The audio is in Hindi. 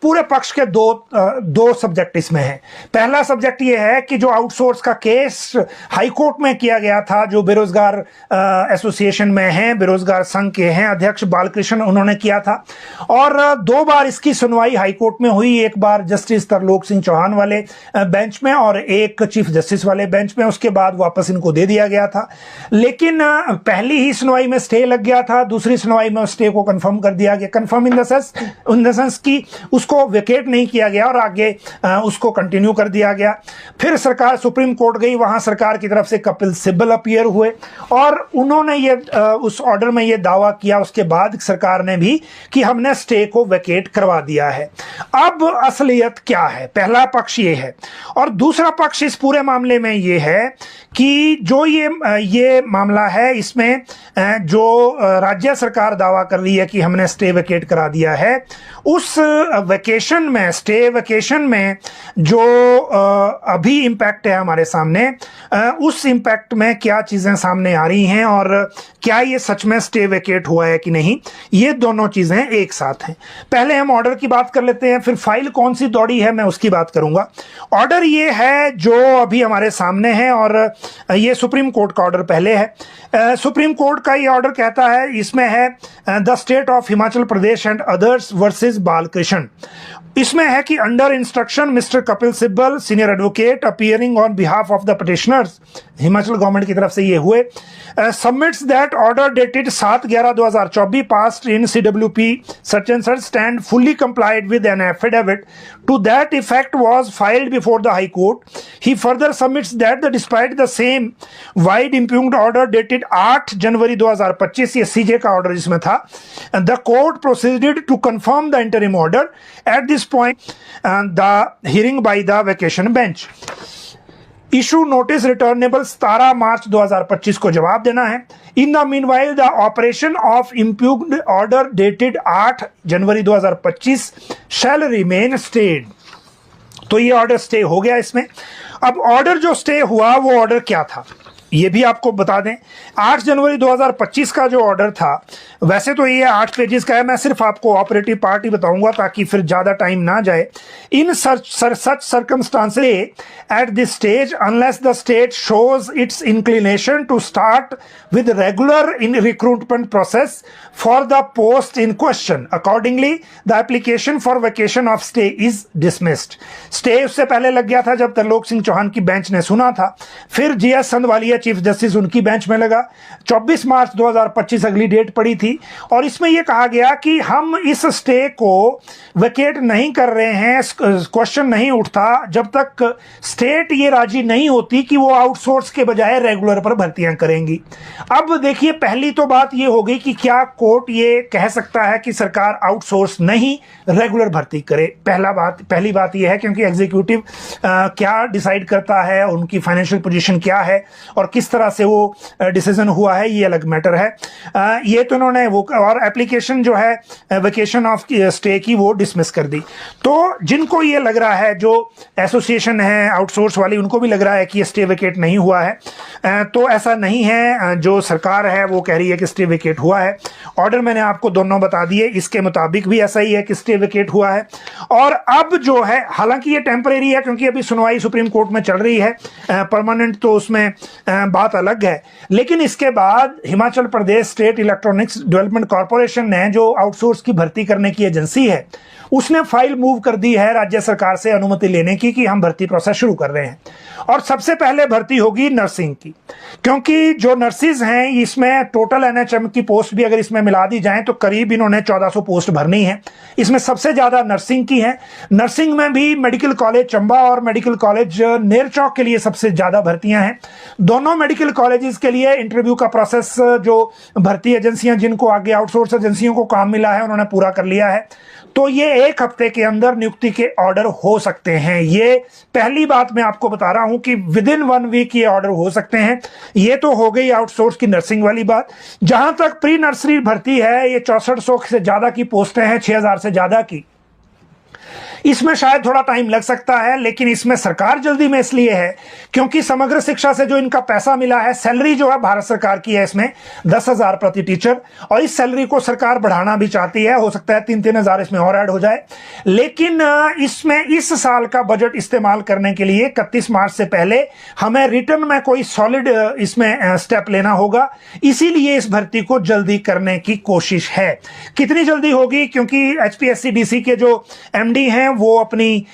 पूरे पक्ष के दो सब्जेक्ट इसमें हैं। पहला सब्जेक्ट ये है कि जो आउटसोर्स का केस हाई कोर्ट में किया गया था, जो बेरोजगार एसोसिएशन में हैं, बेरोजगार संघ के हैं अध्यक्ष बालकृष्ण, उन्होंने किया था और 2 बार इसकी सुनवाई हाई कोर्ट में हुई। एक बार जस्टिस तरलोक सिंह चौहान वाले बेंच में और एक चीफ जस्टिस वाले बेंच में, उसके बाद वापस इनको दे दिया गया था। लेकिन पहली ही सुनवाई में स्टे लग गया था, दूसरी सुनवाई में स्टे को कंफर्म कर दिया गया। कंफर्म इन द सेंस कि उसको वेकेट नहीं किया गया और आगे उसको कंटिन्यू कर दिया गया। फिर सरकार सुप्रीम कोर्ट गई, वहां सरकार की तरफ से कपिल सिब्बल अपीयर हुए और उन्होंने ये उस ऑर्डर में ये दावा किया उसके बाद सरकार ने भी कि हमने स्टे को वेकेट करवा दिया है। अब असलियत क्या है? पहला पक्ष ये है और दूसरा पक्ष इस पूरे मामले में ये है कि जो ये मामला है, इसमें जो राज्य सरकार दावा कर रही है कि हमने स्टे वेकेट करा दिया है, उस वेकेशन में, स्टे वेकेशन में जो अभी इम्पैक्ट है हमारे सामने, उस इम्पैक्ट में क्या चीजें सामने आ रही हैं और क्या ये सच में स्टे वेकेट हुआ है कि नहीं, ये दोनों चीजें एक साथ हैं। पहले हम ऑर्डर की बात कर लेते हैं, फिर फाइल कौन सी दौड़ी है मैं उसकी बात करूंगा। ऑर्डर ये है जो अभी हमारे सामने है और ये सुप्रीम कोर्ट का ऑर्डर पहले है। सुप्रीम कोर्ट का ये ऑर्डर कहता है, इसमें है the state of Himachal Pradesh and others versus Balkrishna. इसमें है कि under instruction mister Kapil Sibal senior advocate appearing on behalf of the petitioners, Himachal government की तरफ से ये हुए, submits that order dated 7/11/2024 passed in CWP such and such stand fully complied with an affidavit to that effect was filed before the High Court. He further submits that despite the same wide impugned order dated 8 January 2025, ये CJ का ऑर्डर जिसमें था, the court proceeded to confirm the interim order. At this point the hearing by the vacation bench. Issue notice returnable 17 March 2025 को जवाब देना है। In the meanwhile the operation of impugned order dated 8 January 2025 shall remain stayed. तो ये ऑर्डर स्टे हो गया इसमें। अब ऑर्डर जो स्टे हुआ वो ऑर्डर क्या था ये भी आपको बता दें। 8 जनवरी 2025 का जो ऑर्डर था, वैसे तो ये 8 पेजेस का है, मैं सिर्फ आपको ऑपरेटिव पार्ट ही बताऊंगा ताकि फिर ज्यादा टाइम ना जाए। In such circumstances at this stage unless the state shows its inclination to start with regular in recruitment process for the post in question, accordingly the application for vacation of stay is dismissed. Stay उससे पहले लग गया था जब तरलोक सिंह चौहान की बेंच ने सुना था, फिर GS संधवालिया चीफ जस्टिस उनकी बेंच में लगा। 24 मार्च 2025 अगली डेट पड़ी थी और इसमें यह कहा गया कि हम इस स्टे को वेकेट नहीं कर रहे हैं, क्वेश्चन नहीं उठता जब तक स्टेट ये राजी नहीं होती कि वो आउटसोर्स के बजाय रेगुलर पर भर्तियां करेंगी। अब देखिए, पहली तो बात ये हो गई कि क्या कोर्ट ये कह सकता है कि सरकार आउटसोर्स नहीं रेगुलर भर्ती करे। पहली बात यह है क्योंकि एग्जीक्यूटिव क्या डिसाइड करता है, उनकी फाइनेंशियल पोजीशन क्या है और किस तरह से वो डिसीजन हुआ है, ये अलग मैटर है। ये तो उन्होंने वो और एप्लीकेशन जो है वेकेशन ऑफ स्टे की वो डिसमिस कर दी। तो जिनको ये लग रहा है, जो एसोसिएशन है आउटसोर्स वाली, उनको भी लग रहा है कि ये स्टे वेकेट नहीं हुआ है, तो ऐसा नहीं है। जो सरकार है वो कह रही है कि स्टे वेकेट हुआ है। ऑर्डर मैंने आपको दोनों बता दिए, इसके मुताबिक भी ऐसा ही है कि स्टे वेकेट हुआ है। और अब जो है, हालांकि ये टेम्परेरी है क्योंकि अभी सुनवाई सुप्रीम कोर्ट में चल रही है, परमानेंट तो उसमें बात अलग है। लेकिन इसके बाद Himachal Pradesh state electronics development corporation ने, जो आउटसोर्स की भर्ती करने की एजेंसी है, उसने फाइल मूव कर दी है राज्य सरकार से अनुमति लेने की कि हम भर्ती प्रोसेस शुरू कर रहे हैं। और सबसे पहले भर्ती होगी नर्सिंग की, क्योंकि जो नर्सिस हैं इसमें टोटल NHM की पोस्ट भी अगर इसमें मिला दी जाए तो करीब इन्होंने 1400 पोस्ट भरनी है। इसमें सबसे ज्यादा नर्सिंग की है। नर्सिंग में भी मेडिकल कॉलेज चंबा और मेडिकल कॉलेज नेरचौक के लिए सबसे ज्यादा भर्तियां हैं। दोनों मेडिकल कॉलेजेस के लिए इंटरव्यू का प्रोसेस जो भर्ती एजेंसियां, जिनको आगे आउटसोर्स एजेंसियों को काम मिला है, उन्होंने पूरा कर लिया है। तो ये 1 हफ्ते के अंदर नियुक्ति के ऑर्डर हो सकते हैं। ये पहली बात मैं आपको बता रहा हूं कि विद इन 1 वीक ये ऑर्डर हो सकते हैं। ये तो हो गई आउटसोर्स की नर्सिंग वाली बात। जहां तक प्री नर्सरी भर्ती है, ये 6400 से ज्यादा की पोस्टें हैं, 6000 से ज्यादा की। इसमें शायद थोड़ा टाइम लग सकता है, लेकिन इसमें सरकार जल्दी में इसलिए है क्योंकि समग्र शिक्षा से जो इनका पैसा मिला है, सैलरी जो है भारत सरकार की है इसमें 10,000 प्रति टीचर, और इस सैलरी को सरकार बढ़ाना भी चाहती है। हो सकता है 3-3 हजार इसमें और ऐड हो जाए, लेकिन इसमें इस साल का बजट इस्तेमाल करने के लिए 31 मार्च से पहले हमें रिटर्न में कोई सॉलिड इसमें स्टेप लेना होगा। इसीलिए इस भर्ती को जल्दी करने की कोशिश है। कितनी जल्दी होगी, क्योंकि HPSC DC के जो MD हैं वो अपनी